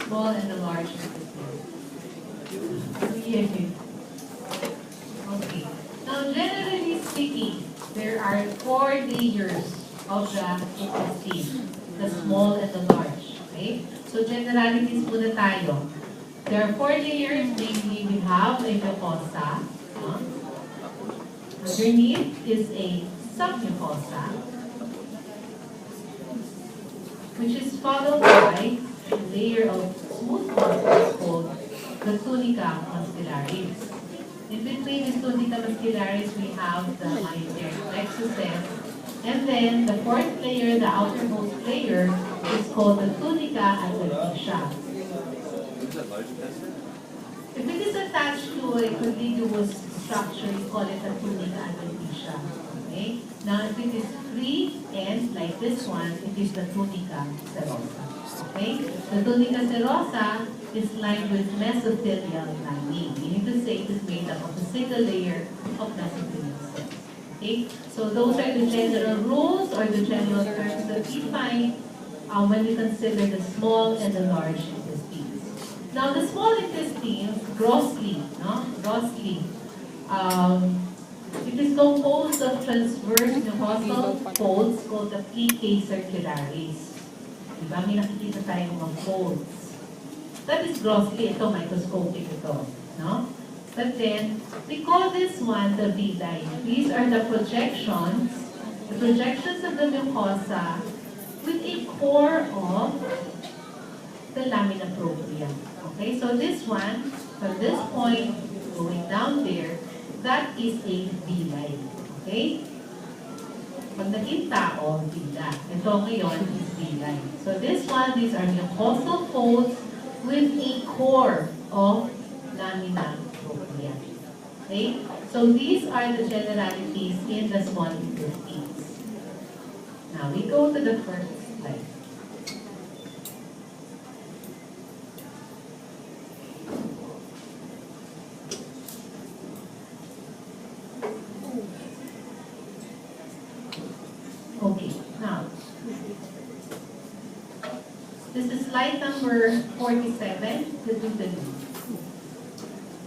small and the large epithelium. Okay. Now, generally speaking, there are 4 layers of the intestine, the small and the large. Okay? So, generalities muna tayo. There are 4 layers, namely we have a mucosa. Underneath is a submucosa, which is followed by a layer of smooth muscles called the tunica muscularis. In between the tunica muscularis, we have the myoteric plexuses. And then the 4th layer, the outermost layer, is called the tunica adventitia. If it is attached to a contiguous structure, we call it a tunica adventitia. Okay? Now, if it is free and like this one, it is the tunica serosa. Okay? The tunica serosa is lined with mesothelial lining. Meaning to say it is made up of a single layer of mesothelial cells. Okay? So those are the general rules or the general terms that we find when we consider the small and the large intestines. Now, the small intestines, grossly, it is composed of transverse mucosal folds called the plicae circularis. Diba? May nakikita tayong mga folds. That is grossly, ito, microscopic ito. No? But then, we call this one the villi. These are the projections of the mucosa with a core of the lamina propria. Okay, so this one, from this point going down there, that is a villi. Okay? Pag naging tao, villa. Ito ngayon is villi. So this one, these are mucosal folds with a core of lamina propria. Okay? So these are the generalities in the small intestines. Now we go to the first slide. Okay, now, this is slide number 47, the duodenum.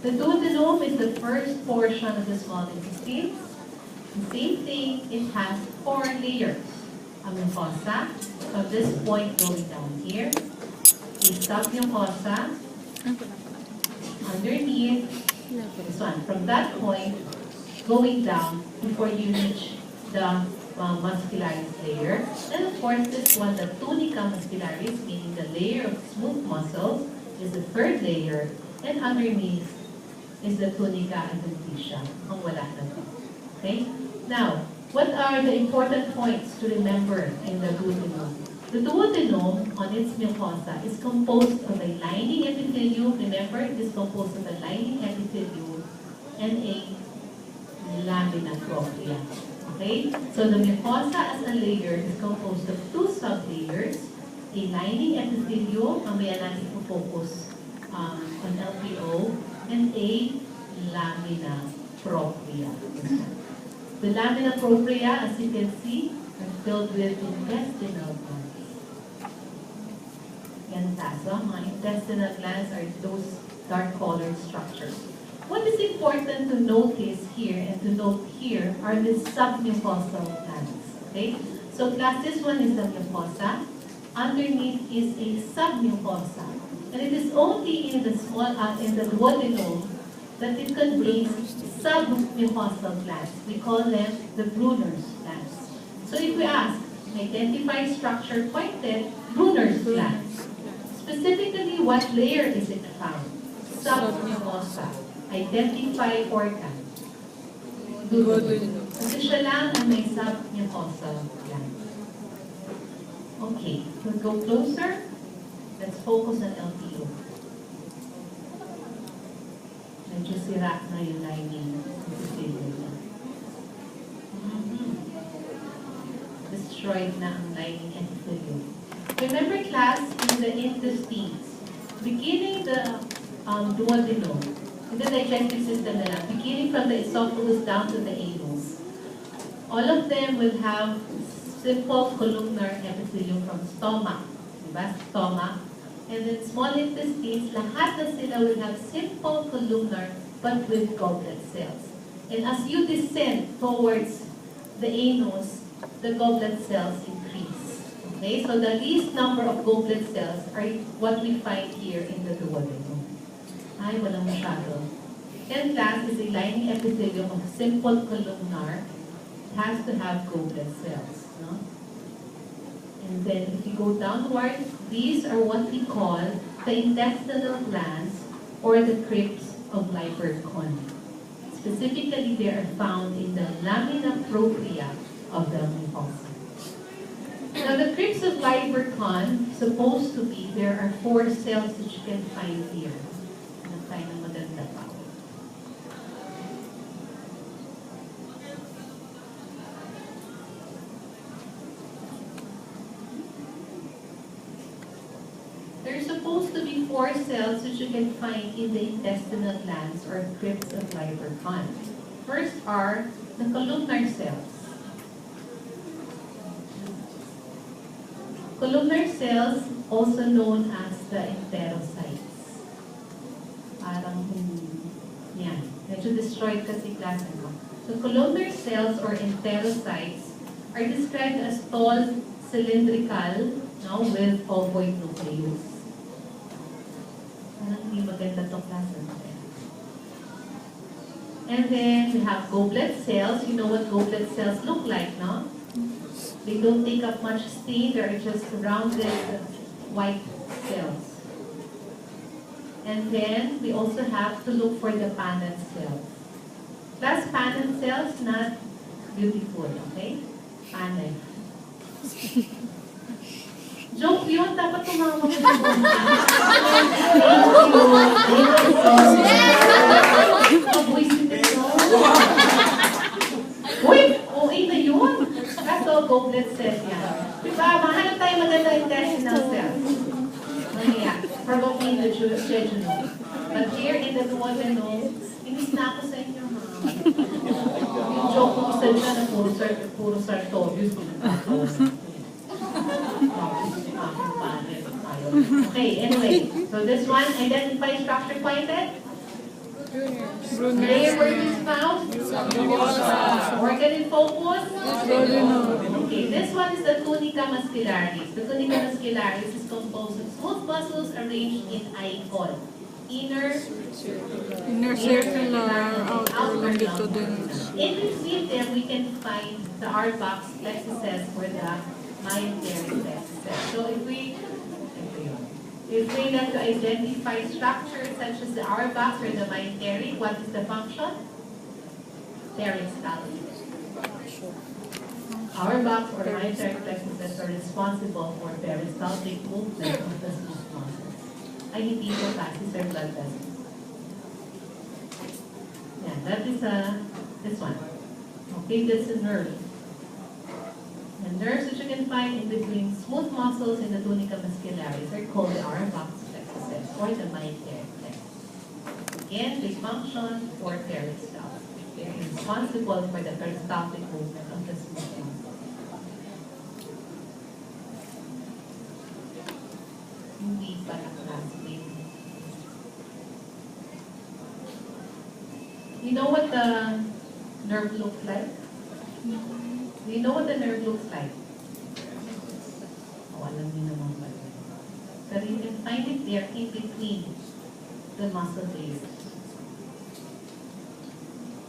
The duodenum is the first portion of the small intestine. The same thing, it has 4 layers. A mucosa, from this point going down here, a submucosa, underneath, this one, from that point, going down before you reach the muscularis layer. And of course, this one, the tunica muscularis, meaning the layer of smooth muscles, is the 3rd layer. And underneath is the tunica adventitia, ang wala na to. Okay? Now, what are the important points to remember in the duodenum? The duodenum, on its mucosa, is composed of a lining epithelium. Remember, it is composed of a lining epithelium and a lamina propria. Okay? So the mucosa as a layer is composed of 2 sublayers, a lining epithelium, mamaya natin focus on LPO, and a lamina propria. The lamina propria, as you can see, are filled with intestinal glands. So mga intestinal glands are those dark-colored structures. What is important to notice here and to note here are the submucosal glands. Okay? So class, this one is the mucosa. Underneath is a submucosa. And it is only in the duodenum that it contains submucosal glands. We call them the Brunner's glands. So if we ask, identify structure pointed, Brunner's glands. Specifically, what layer is it found? Submucosa. Identify organ. Duodenum. Kasi siya lang ang may submucosal gland. Okay, we'll go closer. Let's focus on LPO. Medyo sira na yung lining. Destroyed na ang lining epithelium. Remember class, in the intestines, beginning the duodenum, in the digestive system na lang, beginning from the esophagus down to the anus, all of them will have simple columnar epithelium from stomach. Diba? Stomach. And then small intestines, lahat na sila will have simple columnar but with goblet cells. And as you descend towards the anus, the goblet cells increase. Okay, so the least number of goblet cells are what we find here in the duodenum. Ay, walang masyado. And last is a lining epithelium of simple columnar. It has to have goblet cells. No? And then if you go downward, these are what we call the intestinal glands or the crypts of Lieberkühn. Specifically, they are found in the lamina propria of the mucosa. Now, the crypts of Lieberkühn, supposed to be, there are 4 cells that you can find here. Tayo ng maganda pa. There's supposed to be 4 cells that you can find in the intestinal glands or crypts of Lieberkühn. First are the columnar cells. Columnar cells, also known as the enterocytes. Parang, yan. Medyo destroyed kasi klase ko. So columnar cells or enterocytes are described as tall, cylindrical, no, with ovoid nucleus. Parang hindi maganda itong klase. And then we have goblet cells. You know what goblet cells look like, no? They don't take up much space. They're just rounded white cells. And then we also have to look for the Paneth cells. Plus Paneth cells, not beautiful, okay? Paneth. Joke yun, dapat tumawa mo ng Uy, OA na yun. Kaso, goblet cells yan. Diba, mahanap tayo maganda intestinal cells. Mamaya, probably in the jejunum. But here in the duodenum, inis na ako sa inyo, ha? Yung joke ko isa dyan na puro sartorius. Okay, anyway. So this one, identify structure pointed. Layer where it is found? Organ in focus? Okay, this one is the tunica muscularis. The tunica muscularis is composed of smooth muscles arranged in icon. Inner circular, outer longitudinal. In between them, we can find the Auerbach's plexuses or the mesenteric plexuses. So if we like to identify structures such as the Auerbach's or the mesenteric, what is the function? Peristaltic. Auerbach's or mesenteric plexuses are responsible for peristaltic movement of the smooth muscles. Ay, hindi po kasi sir blood vessels. Yeah, that is this one. Okay, that's a nerve. The nerves that you can find in between smooth muscles in the tunica muscularis are called the Auerbach's plexuses or the mesenteric plexus. Again, they function for peristalsis. They are responsible for the peristaltic movement of the smooth muscles. Hindi pa na-classmate. You know what the nerve looks like? We know what the nerve looks like. Oh, alam niyo naman ba? But you can find it there in between the muscle layers.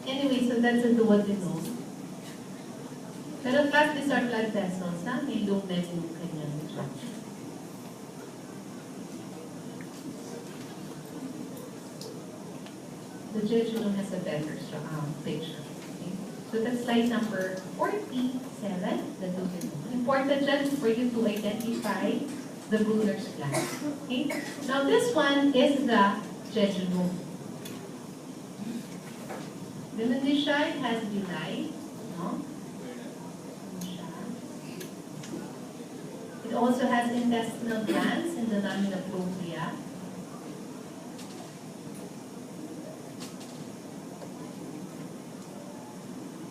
Anyway, so that's a duodenum. Pero class, these are blood vessels, ha? May lumen yung kanyang structure. The jejunum has a better picture. So that's slide number 47, the duodenum. Important just for you to identify the Brunner's gland. Okay? Now this one is the jejunum. Ganun din siya, it has villi. No? It also has intestinal glands in the lamina propria.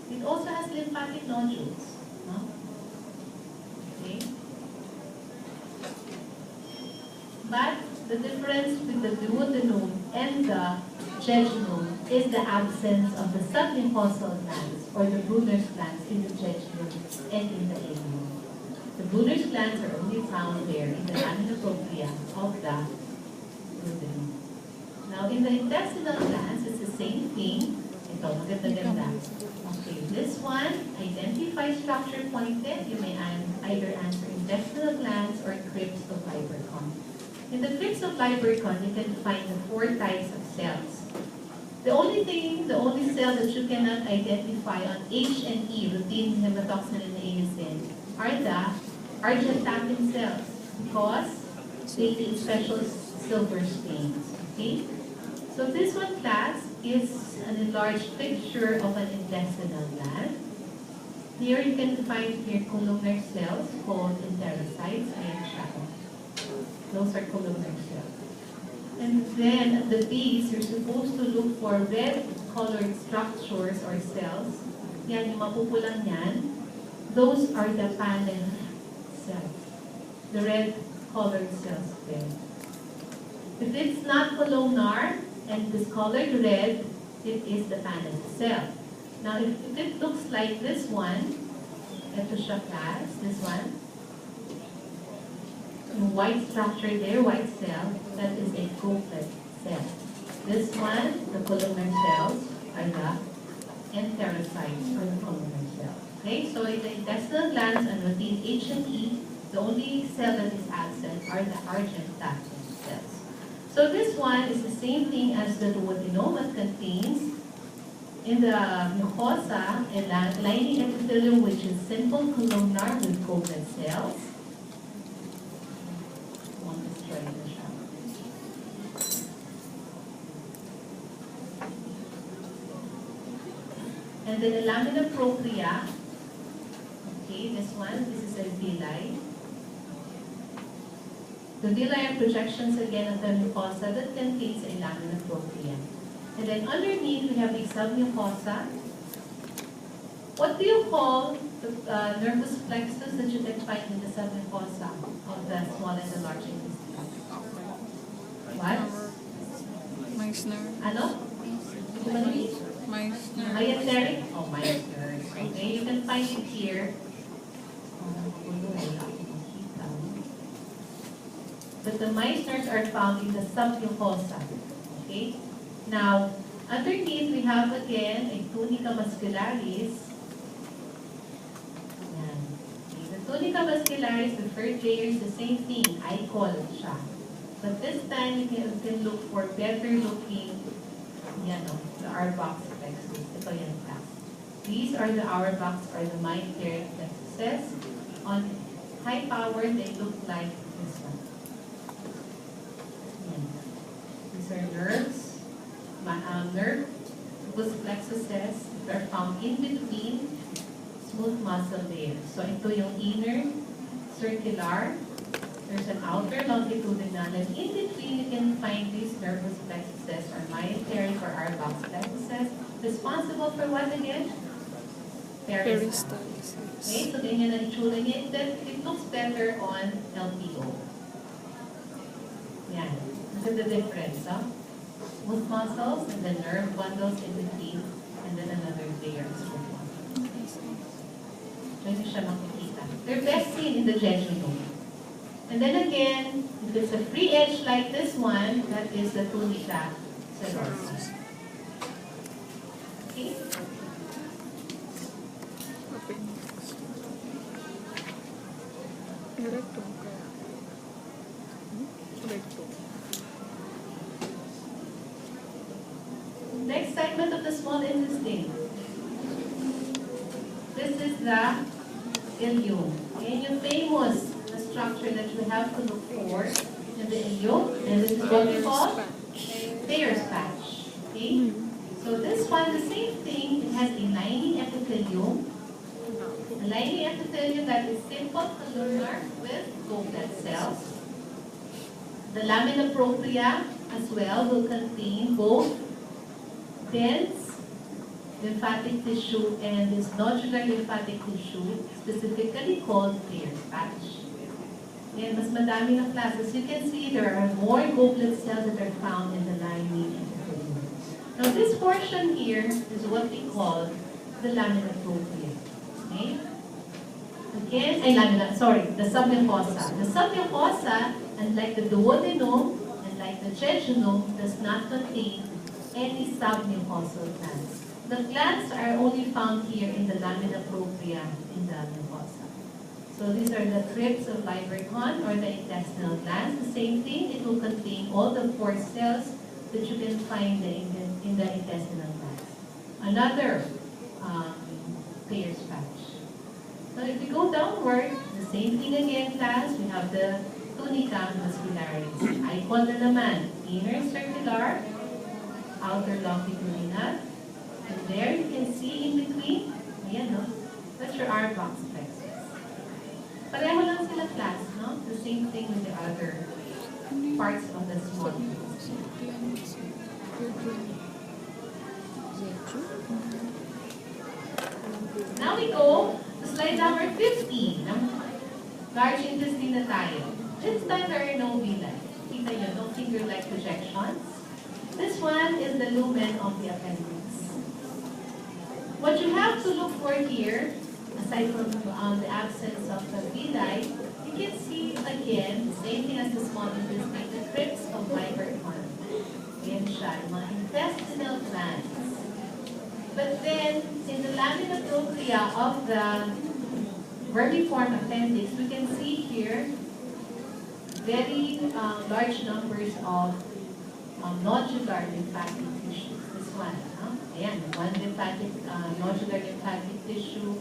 It also has lymphatic nodules. No? Okay. But The difference with the duodenum and the jejunum is the absence of the submucosal glands or the Brunner's glands in the jejunum and in the ileum. The Brunner's glands are only found there in the lamina propria of the duodenum. Now, in the intestinal glands, it's the same thing. Ito, maganda-ganda. Okay, this one, identify structure pointed. You may either answer intestinal glands or crypts of Leiberkon. In the crypts of Leiberkon, you can find the 4 types of cells. The only cell that you cannot identify on H and E, routine hematoxylin and eosin, are the argentatin cells because they need special silver stains. Okay? So this one, class, is an enlarged picture of an intestinal gland. Here you can find here columnar cells called enterocytes and shadow. Those are columnar cells. And then at the base, you're supposed to look for red-colored structures or cells. Yan, yung mapupulang yan. Those are the Paneth cells. The red-colored cells there. If it's not columnar and it's colored red, it is the Paneth cell. Now, if it looks like this one, ito siya, class, this one, yung white structure there, white cell, that is a goblet cell. This one, the columnar cells, are the enterocytes, or the columnar cells. Okay, so in the intestinal glands and routine H and E, the only cell that is absent are the argentatin cells. So this one is the same thing as the duodenum. It contains in the mucosa a lining epithelium which is simple columnar with goblet cells. And then the lamina propria, okay, this is a villi. The villi are projections again of the mucosa that contains a lamina propria. And then underneath we have the submucosa. What do you call the nervus plexus that you can find in the submucosa of the small and the large intestine? What? Meissner. Ano? Meissner. Myenteric? Oh, Meissner. Okay, you can find it here. But the Meissners are found in the submucosa. Okay? Now, underneath we have again a tunica muscularis. Yan. Okay, the tunica muscularis, the third layer is the same thing. I call siya. But this time you can look for better looking, the Auerbach plexus. Ito yan, class. These are the Auerbach or the myenteric plexuses. On high power, they look like this one. Yan. These are nerves. Nerve plexuses are found in between smooth muscle layers. So ito yung inner circular. There's an outer longitudinal, and in between you can find these nervous plexuses or myenteric or Auerbach plexuses, responsible for what again? Peristalsis. Okay, so ganyan ang itsura niya. It looks better on LPO. Yan. Look at the difference, huh? Smooth muscles and the nerve bundles in between, and then another layer of smooth muscles. So hindi siya makikita. They're best seen in the jejunum. And then again, if it's a free edge like this one, that is the tunica serosa. Okay? Next segment of the small intestine. This is the ileum. Okay, yung famous structure that you have to look for in the ileum, and this is what we call Thayer's patch. Okay? So this one, the same thing, it has a lining epithelium. A lining epithelium that is simple columnar with goblet cells. The lamina propria as well will contain both dense lymphatic tissue and this nodular lymphatic tissue, specifically called Thayer's patch. Ayan, mas madami ng classes. You can see there are more goblet cells that are found in the lining and the fluid. Now this portion here is what we call the lamina propria. Okay? Again, the submucosa. The submucosa, unlike the duodenum and like the jejunum, does not contain any submucosal glands. The glands are only found here in the lamina propria in the mucosa. So these are the crypts of Vivercon or the intestinal glands. The same thing, it will contain all the 4 cells that you can find in the intestinal glands. Another Peyer's patch. Now if we go downward, the same thing again, class, we have the tunica muscularis. Icon na naman, inner circular, outer longitudinal. And there you can see in between, ayan, no? That's your R-box plexus. Pareho lang sila, class, no? The same thing with the other parts of the small. Now we go to slide number 15. Large intestine na tayo. This time there are no villi. Kita nyo, no finger-like projections. This one is the lumen of the appendix. What you have to look for here, aside from the absence of the villi, you can see again, the same thing as the small intestine, the crypts of Vivercon. Ayan siya, mga intestinal glands. But then, in the lamina propria of the vermiform appendix, we can see here very large numbers of nodular lymphatic tissues. This one, ayan, one lymphatic, nodular lymphatic tissue.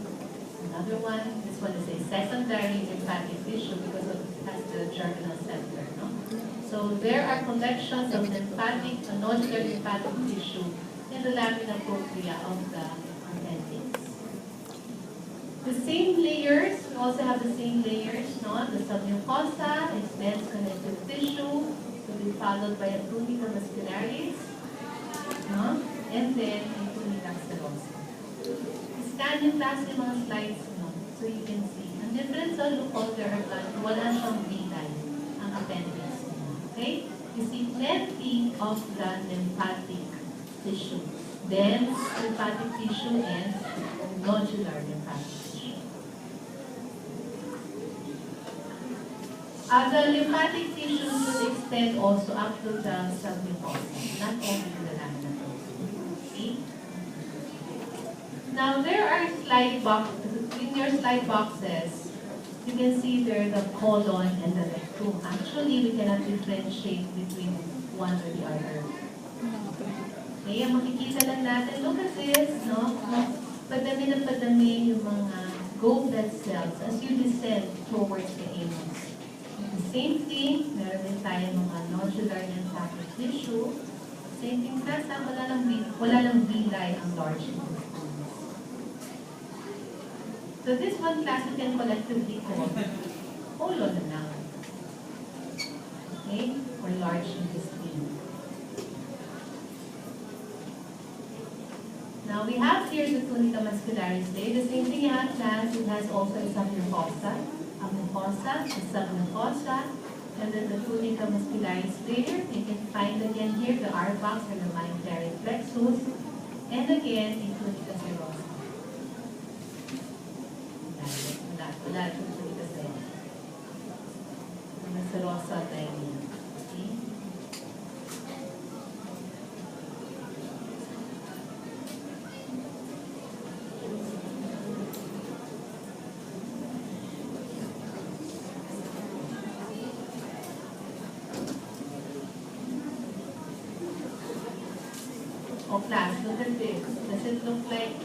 Another one, this one is a secondary lymphatic tissue because it has the germinal center. No? So there are collections of lymphatic, nodular lymphatic tissue in the lamina propria of the appendix. The same layers, we also have the same layers, no? The submucosa, extends connective tissue, to be followed by a tunica muscularis, no? And then a tunica serosa. Scan yung class yung mga slides, no? So you can see. Ang difference sa leukoder or blood, wala siyang villi, ang appendix. Okay? You see plenty of the lymphatic tissue. Dense lymphatic tissue and nodular lymphatic tissue. The lymphatic tissue should extend also up to the submucosa, not only to the lamina propria. See? Now there are slide boxes. In your slide boxes, you can see there the colon and the rectum. Actually, we cannot differentiate between one or the other. Okay, makikita lang natin, look at this, no? Padami na padami yung mga goblet cells as you descend towards the anus. The same thing, meron din tayo mga nodular lymphatic tissue. Same thing, nasa wala lang villi ang large intestine. So this one class you can collectively call colon na lang. Okay? Or large intestine. Now we have here the tunica muscularis layer. The same thing you have class, it has also a submucosa, a mucosa, a submucosa, and then the tunica muscularis layer. You can find again here the R-box or the mesenteric plexus, and again a tunica serosa. Wala itong tunica serosa. Tunica serosa tayo niya. Okay? Oh, class, look at this. Does it look like,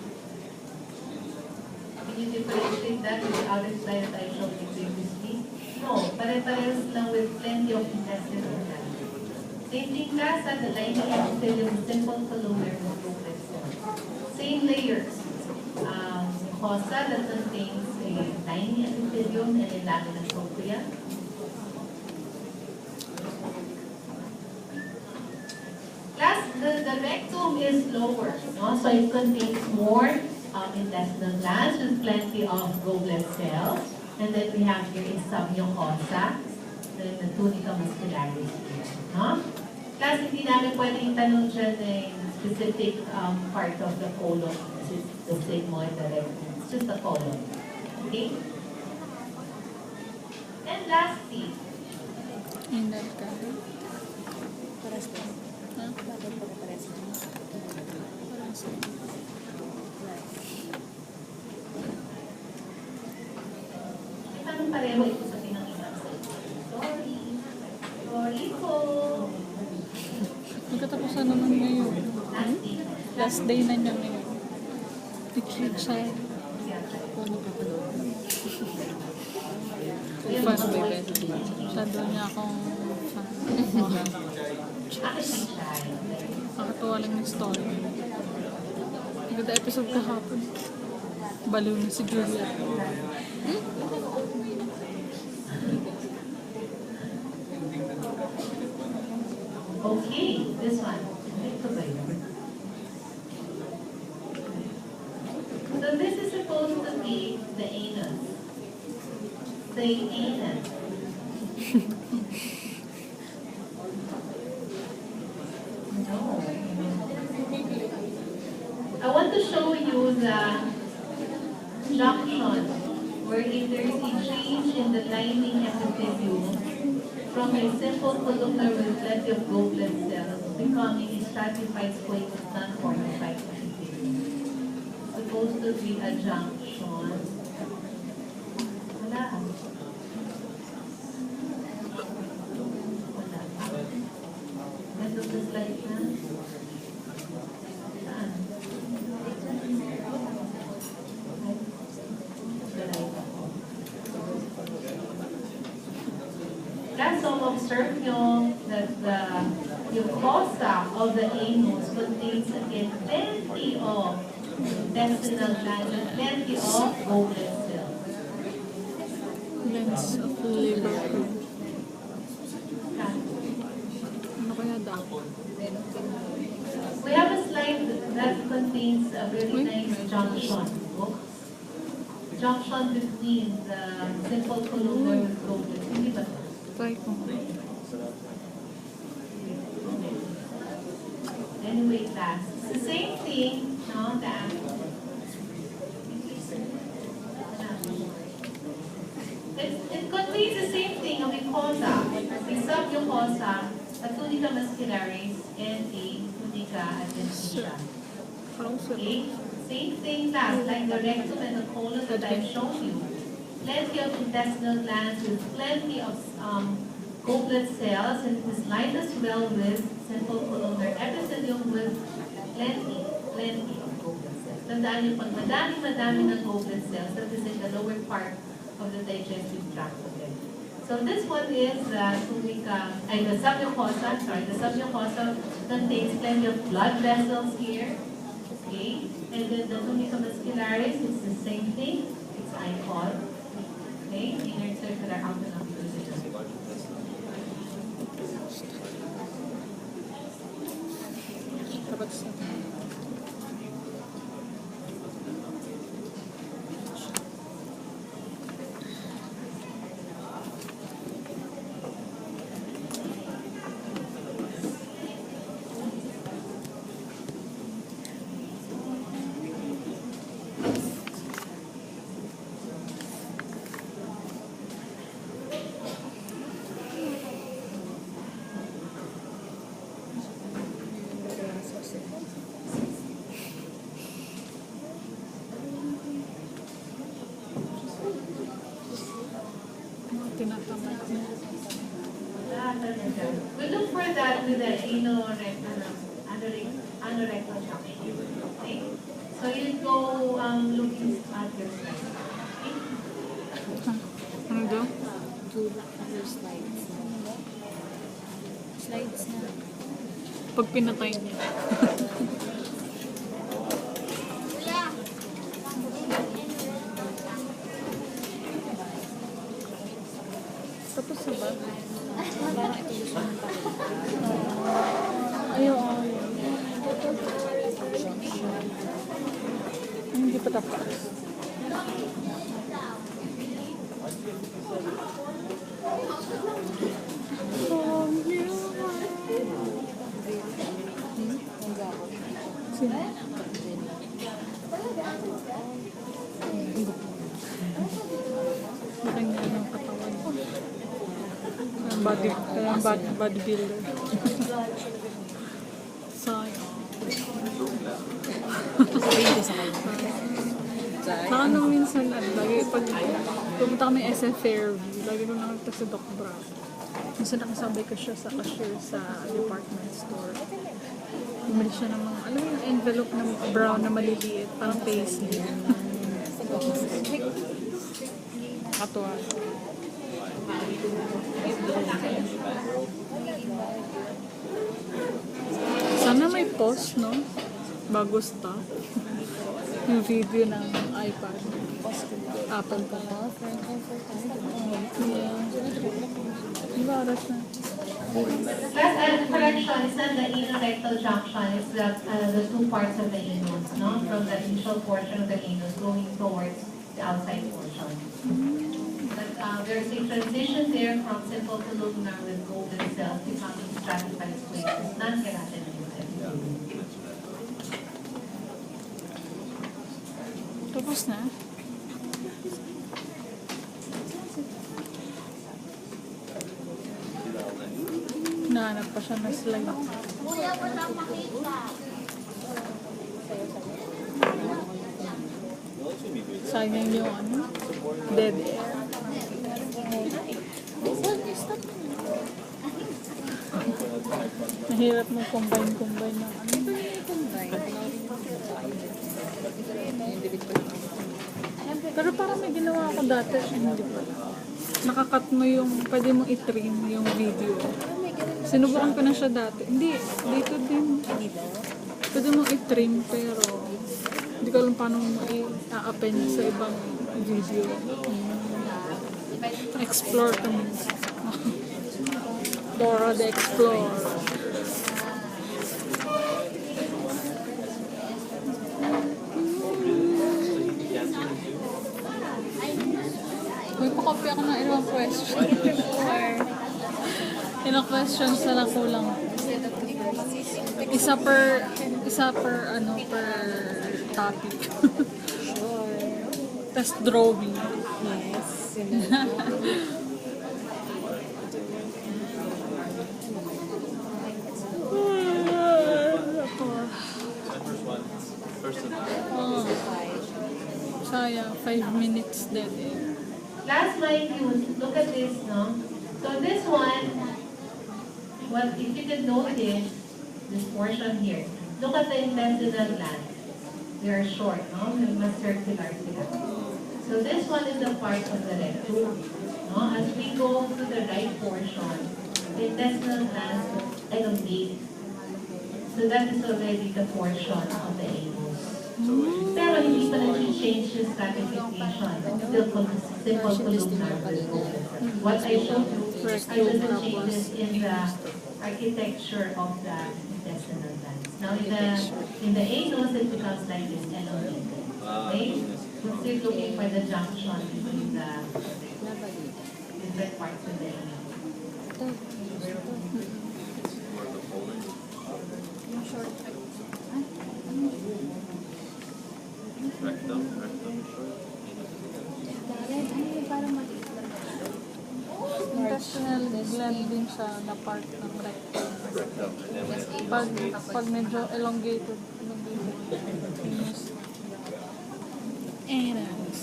can you differentiate that with the other slide that I showed you previously? No, pare-parehas lang with plenty of intestinal glands. Same thing, class, the lining epithelium, simple columnar goblet cells. Same layers. Mucosa that contains a lining epithelium and a lamina propria. The rectum is lower, no? So it contains more intestinal glands with plenty of goblet cells. And then we have here is submucosa, then the tunica muscularis here. No? Class, hindi namin pwedeng tanong dyan specific part of the colon. This is the sigmoid, the rectum. It's just the colon. Okay? And lastly, Inal ka. Paras ko. Ha? Bakit pagkaparas ko? Paras ko. parang pareho ito sa pinakita ko. Sorry po. Magkatapos na naman ngayon. Lastly, Last day na niya ngayon. Excited. Kung napapanood. Fan ba yun? Masyado niya akong fan. akin lang siya. Nakatuwa lang yung story. Ganda episode kahapon. Baliw na si Julia. Okay, this one. Ito ba yun? So this is supposed to be the anus. Say anus. No. I want to show you the junction wherein there is a change in the lining epithelium from a simple columnar with plenty of goblet cells becoming a stratified squamous non-fortified epithelium. Supposed to be a junction. Wala. Wala. Ito sa slide na. Saan? Guys, so observe nyo that the mucosa of the anus contains again plenty of intestinal glands and plenty of goblet cells. Lens of Liverpool. Ano kaya daw? We have a slide that contains a very nice junction. Junction between the simple columnar with goblet. Hindi ba? Try ko. Anyway, class. It's the same thing, no? It contains the same thing, a mucosa, a submucosa, a tunica muscularis, and a tunica adventitia. Closer. Okay? Same thing, class, like the rectum and the colon that I've shown you. Plenty of intestinal glands with plenty of goblet cells, and it is lined as well with simple columnar epithelium with plenty of goblet cells. Tandaan niyo, pag madami ng goblet cells, that is in the lower part of the digestive tract of it. So this one is the submucosa, the submucosa contains plenty of blood vessels here. Okay? And then the tunica muscularis, it's the same thing. It's ICOL. Okay? Inner circular outline of the Dapat sa... Tinatamad niya. We look for that with the anorectal junction. Okay? So you go looking at your slide. Okay? Ano daw? Two other slides. Slides na. Pag pinatay niya. Tapos na ba? Parang ito gusto mong pakita. Ayaw, Hindi pa tapos. Sino? Laki nga ng katawan. Bodybuilder. Sayang. Saka nung minsan, lagi pag pumunta kami SF Fairview, lagi ko nakita si Doc Bra. Minsan nakasabay ko siya sa cashier sa department store. Bumili siya ng mga, alam mo yung envelope na brown na maliliit, parang paisley. Katuwa. Sana may post, no? Bago stop. Yung video ng iPad. Apple pa. Yeah. Embarrass na. Last correction, it's not the anorectal junction, it's the two parts of the anus, no? From the initial portion of the anus going towards the outside portion. But there's a transition there from simple to lunar with golden cells becoming stratified squares, non-keratinated. Tapos na. Nahanap pa siya na slide. Sayang yung ano, dead air. Nahirap mo combine ng ano. Pero parang may ginawa ako dati, hindi pala. Nakakat mo yung, pwede mong i-trim yung video. Sinubukan ko na siya dati. Hindi, dito din. Pwede mong i-trim pero hindi ko alam paano mo i-append sa ibang video. Explore ka mo. Dora the Explorer. May pakopya ako ng ilang question. Ilang questions na lang kulang. Isa per ano, per topic. Tapos drawing. Yes. Sayang, 5 minutes dead air. Last slide, you look at this, no? So this one, what if you could notice this portion here, look at the intestinal glands. They are short, no? Mas circular sila. So this one is the part of the rectum. No? As we go to the right portion, the intestinal glands elongate. So that is already the portion of the anus. Pero hindi pa nag-change yung stratification. Still simple columnar with what I showed you, I just changes in the architecture of the intestinal glands. Now in the anus, it becomes like this elongated. Okay? So still looking for the junction between the different parts of the anus. Intestinal gland din siya na part ng rectum. Pag medyo elongated. Anus.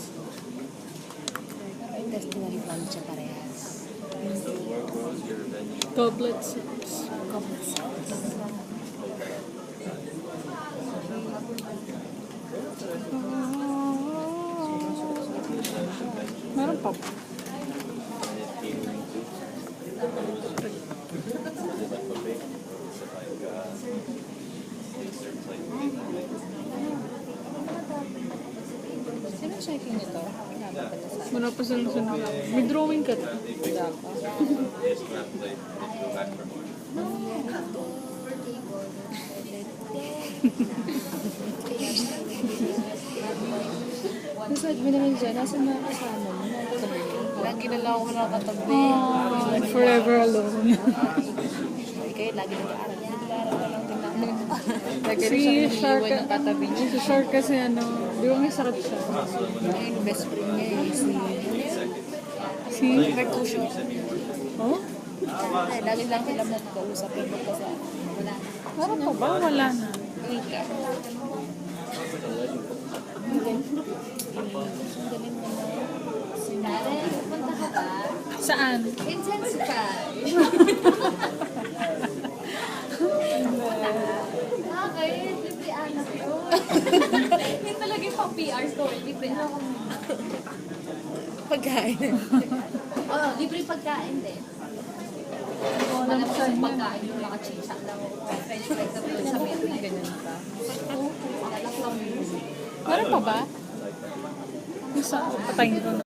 Intestinal gland siya parehas. Goblet cells. Meron pa po. Sino checking nito? Wala pa silang sinabi. May drawing ka na. Wala pa. Nasa admin naman dyan, nasa mga kasama mo, nakatabi. Lagi na lang ako nakatabi. Forever alone. Kayo lagi nag-aaral. Nag-aaral na lang din ako. Lagi Si rin siyang Shark, iniiwan ng katabi niya. si Shark kasi ano, di ba may sakit siya? Yung best friend niya eh, Si, Mercutio. oh? Ay, lagi lang sila magkausap yung magkasama. Wala na. Meron pa ba? Wala na. Ika. Ang galing mo na. Sinare, punta ka ba? Saan? Intensify. Bakit? Libre anak yun. Yun talaga yung pang-PR story. Libre anak. Pagkain. Oo, libre pagkain din. Wala mo kasi pagkain yung mga chicha lang. French fries na doon sa meron. Ganyan pa. Alak lang yun. Meron pa ba? Isa, patayin ko na.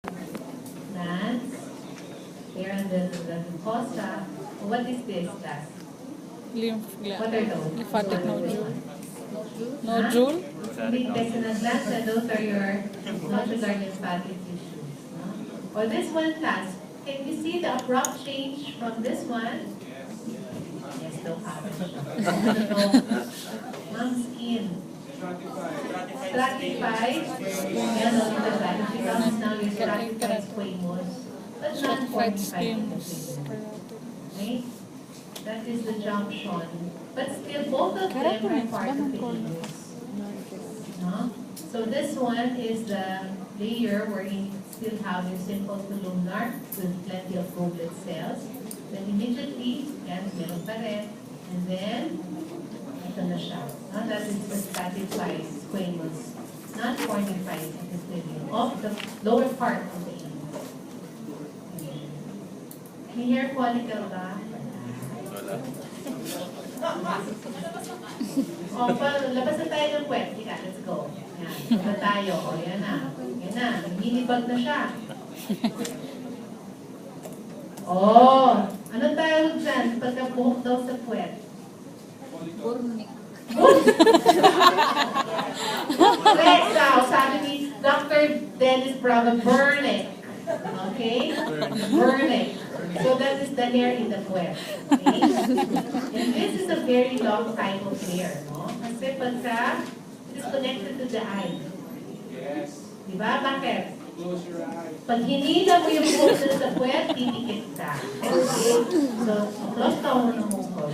Plants. Here on the mucosa. What is this, class? Lymph What gland. are those? Lymphatic What are those? nodule. Nodule? The intestinal glands, and those are your nodular lymphatic tissues. No? For this one, class, can you see the abrupt change from this one? Yes, no coverage. Mom skin. Stratified. Yan, nodular gland. It becomes now your stratified squamous. But not Stratified fortified skin. Okay? That is the junction. But still, both of them are part of the ileus. No? So this one is the layer where you still have your simple columnar with plenty of goblet cells. Then immediately, yan, meron pa rin. And then, ito na siya. No? That is the stratified squamous, not fortified epithelium of the lower part of the ileus. Any hair follicle ba? O, labas na tayo ng puwet. Ika, let's go. Yan, labas tayo. O, yan na. Yan na, minibag na siya. Oh, anong tawag dyan pagka buhok daw sa puwet? Burnik. Correct daw, sabi ni Dr. Dennis Bravo, burnic. Okay? Burnic. So that is the hair in the puwet. Okay? And this is a very long type of hair. No? Kasi pagka, it is connected to the eye. Diba? Bakit? Pag hinila mo yung buhok dun sa puwet, titikit ka. Okay? So, close ka mo ng mukol.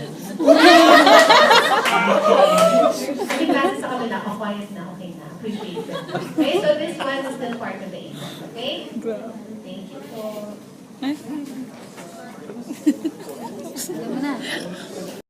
Kasi klase sa kabila, quiet na, okay na. Appreciate it. Okay, so this one is still part of the age. Okay? Grabe.